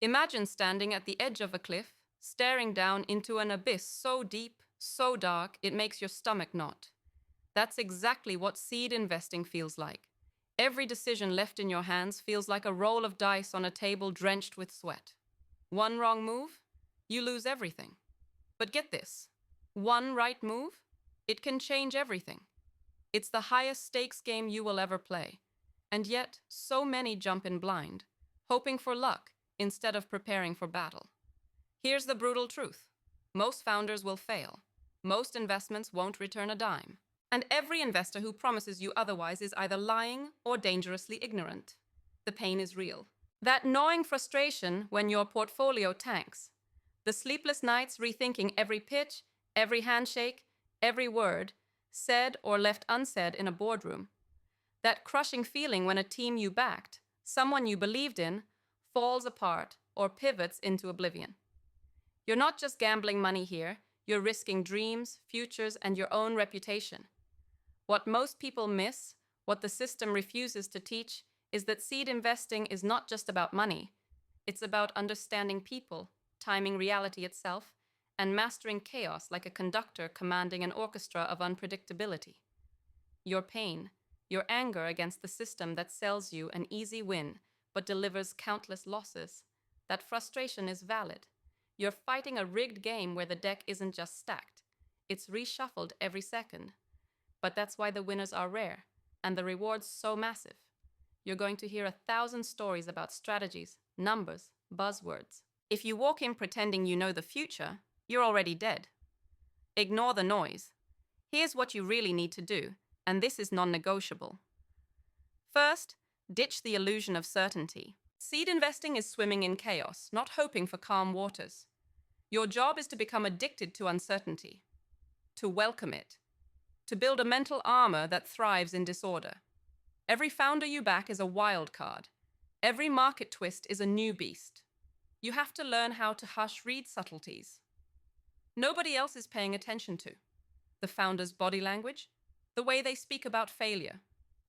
Imagine standing at the edge of a cliff, staring down into an abyss so deep, so dark, it makes your stomach knot. That's exactly what seed investing feels like. Every decision left in your hands feels like a roll of dice on a table drenched with sweat. One wrong move, you lose everything. But get this, one right move, it can change everything. It's the highest stakes game you will ever play. And yet, so many jump in blind, hoping for luck instead of preparing for battle. Here's the brutal truth. Most founders will fail. Most investments won't return a dime. And every investor who promises you otherwise is either lying or dangerously ignorant. The pain is real. That gnawing frustration when your portfolio tanks. The sleepless nights rethinking every pitch, every handshake, every word, said or left unsaid in a boardroom. That crushing feeling when a team you backed, someone you believed in, falls apart or pivots into oblivion. You're not just gambling money here, you're risking dreams, futures, and your own reputation. What most people miss, what the system refuses to teach, is that seed investing is not just about money. It's about understanding people, timing reality itself, and mastering chaos like a conductor commanding an orchestra of unpredictability. Your pain, your anger against the system that sells you an easy win but delivers countless losses, that frustration is valid. You're fighting a rigged game where the deck isn't just stacked. It's reshuffled every second. But that's why the winners are rare, and the rewards so massive. You're going to hear 1,000 stories about strategies, numbers, buzzwords. If you walk in pretending you know the future, you're already dead. Ignore the noise. Here's what you really need to do, and this is non-negotiable. First, ditch the illusion of certainty. Seed investing is swimming in chaos, not hoping for calm waters. Your job is to become addicted to uncertainty, to welcome it, to build a mental armor that thrives in disorder. Every founder you back is a wild card. Every market twist is a new beast. You have to learn how to read subtleties. Nobody else is paying attention to. The founder's body language, the way they speak about failure,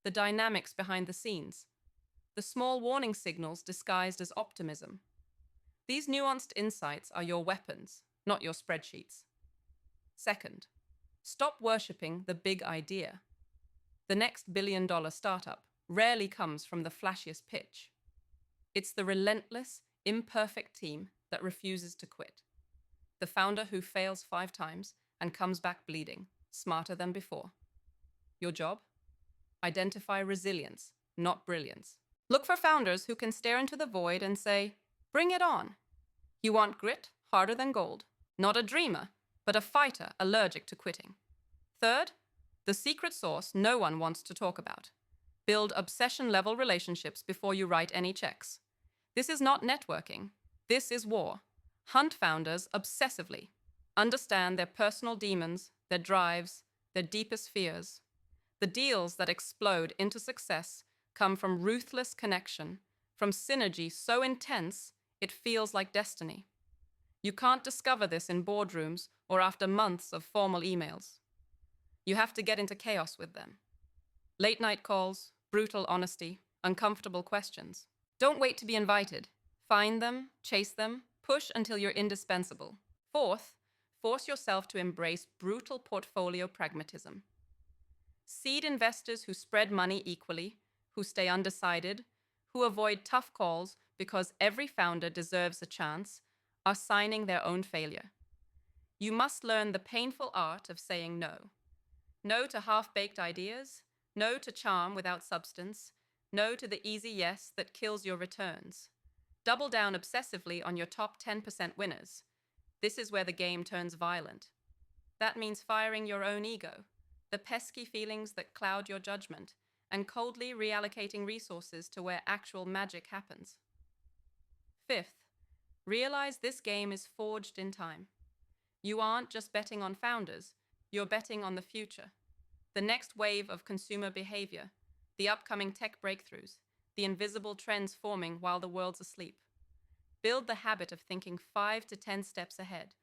the dynamics behind the scenes, the small warning signals disguised as optimism. These nuanced insights are your weapons, not your spreadsheets. Second, stop worshipping the big idea. The next billion-dollar startup rarely comes from the flashiest pitch. It's the relentless, imperfect team that refuses to quit. The founder who fails 5 times and comes back bleeding, smarter than before. Your job? Identify resilience, not brilliance. Look for founders who can stare into the void and say, "Bring it on." You want grit, harder than gold. Not a dreamer, but a fighter allergic to quitting. Third, the secret sauce no one wants to talk about. Build obsession-level relationships before you write any checks. This is not networking. This is war. Hunt founders obsessively. Understand their personal demons, their drives, their deepest fears. The deals that explode into success come from ruthless connection, from synergy so intense it feels like destiny. You can't discover this in boardrooms or after months of formal emails. You have to get into chaos with them. Late night calls, brutal honesty, uncomfortable questions. Don't wait to be invited. Find them, chase them, push until you're indispensable. Fourth, force yourself to embrace brutal portfolio pragmatism. Seed investors who spread money equally, who stay undecided, who avoid tough calls because every founder deserves a chance, are signing their own failure. You must learn the painful art of saying no. No to half-baked ideas, no to charm without substance, no to the easy yes that kills your returns. Double down obsessively on your top 10% winners. This is where the game turns violent. That means firing your own ego, the pesky feelings that cloud your judgment, and coldly reallocating resources to where actual magic happens. Fifth, realize this game is forged in time. You aren't just betting on founders, you're betting on the future. The next wave of consumer behavior, the upcoming tech breakthroughs, the invisible trends forming while the world's asleep. Build the habit of thinking 5 to 10 steps ahead,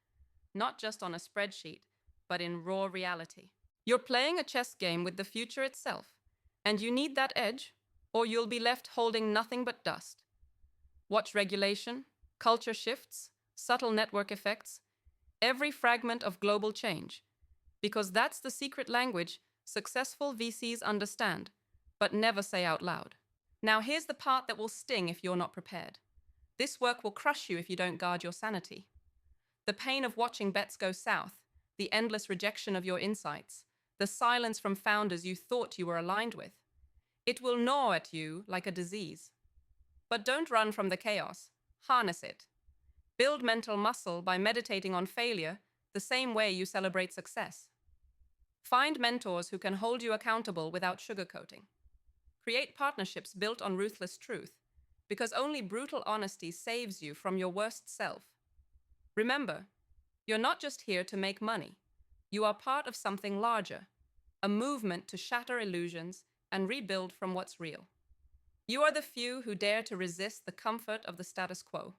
not just on a spreadsheet, but in raw reality. You're playing a chess game with the future itself, and you need that edge, or you'll be left holding nothing but dust. Watch regulation, culture shifts, subtle network effects, every fragment of global change. Because that's the secret language successful VCs understand, but never say out loud. Now, here's the part that will sting if you're not prepared. This work will crush you if you don't guard your sanity. The pain of watching bets go south, the endless rejection of your insights, the silence from founders you thought you were aligned with. It will gnaw at you like a disease. But don't run from the chaos. Harness it. Build mental muscle by meditating on failure the same way you celebrate success. Find mentors who can hold you accountable without sugarcoating. Create partnerships built on ruthless truth, because only brutal honesty saves you from your worst self. Remember, you're not just here to make money. You are part of something larger, a movement to shatter illusions and rebuild from what's real. You are the few who dare to resist the comfort of the status quo,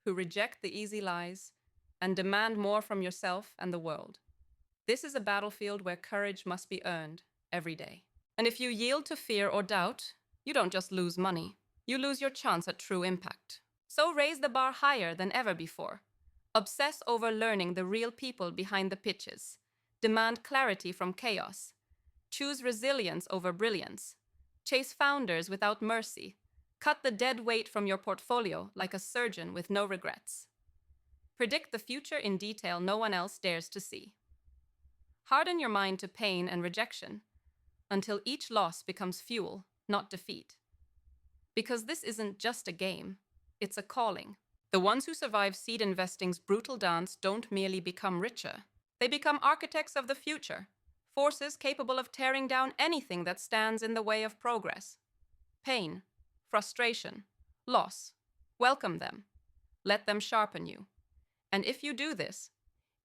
who reject the easy lies, and demand more from yourself and the world. This is a battlefield where courage must be earned every day. And if you yield to fear or doubt, you don't just lose money, you lose your chance at true impact. So raise the bar higher than ever before. Obsess over learning the real people behind the pitches. Demand clarity from chaos. Choose resilience over brilliance. Chase founders without mercy. Cut the dead weight from your portfolio like a surgeon with no regrets. Predict the future in detail no one else dares to see. Harden your mind to pain and rejection until each loss becomes fuel, not defeat. Because this isn't just a game, it's a calling. The ones who survive seed investing's brutal dance don't merely become richer. They become architects of the future, forces capable of tearing down anything that stands in the way of progress. Pain, frustration, loss. Welcome them. Let them sharpen you. And if you do this,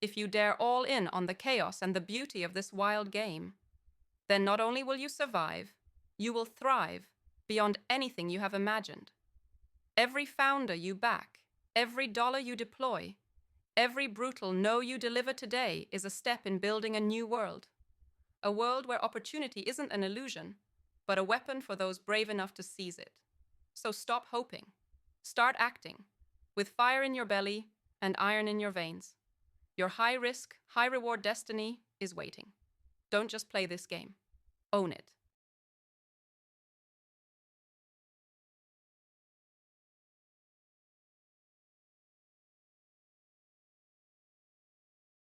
if you dare all in on the chaos and the beauty of this wild game, then not only will you survive, you will thrive beyond anything you have imagined. Every founder you back, every dollar you deploy, every brutal no you deliver today is a step in building a new world. A world where opportunity isn't an illusion, but a weapon for those brave enough to seize it. So stop hoping. Start acting, with fire in your belly and iron in your veins. Your high-risk, high-reward destiny is waiting. Don't just play this game. Own it.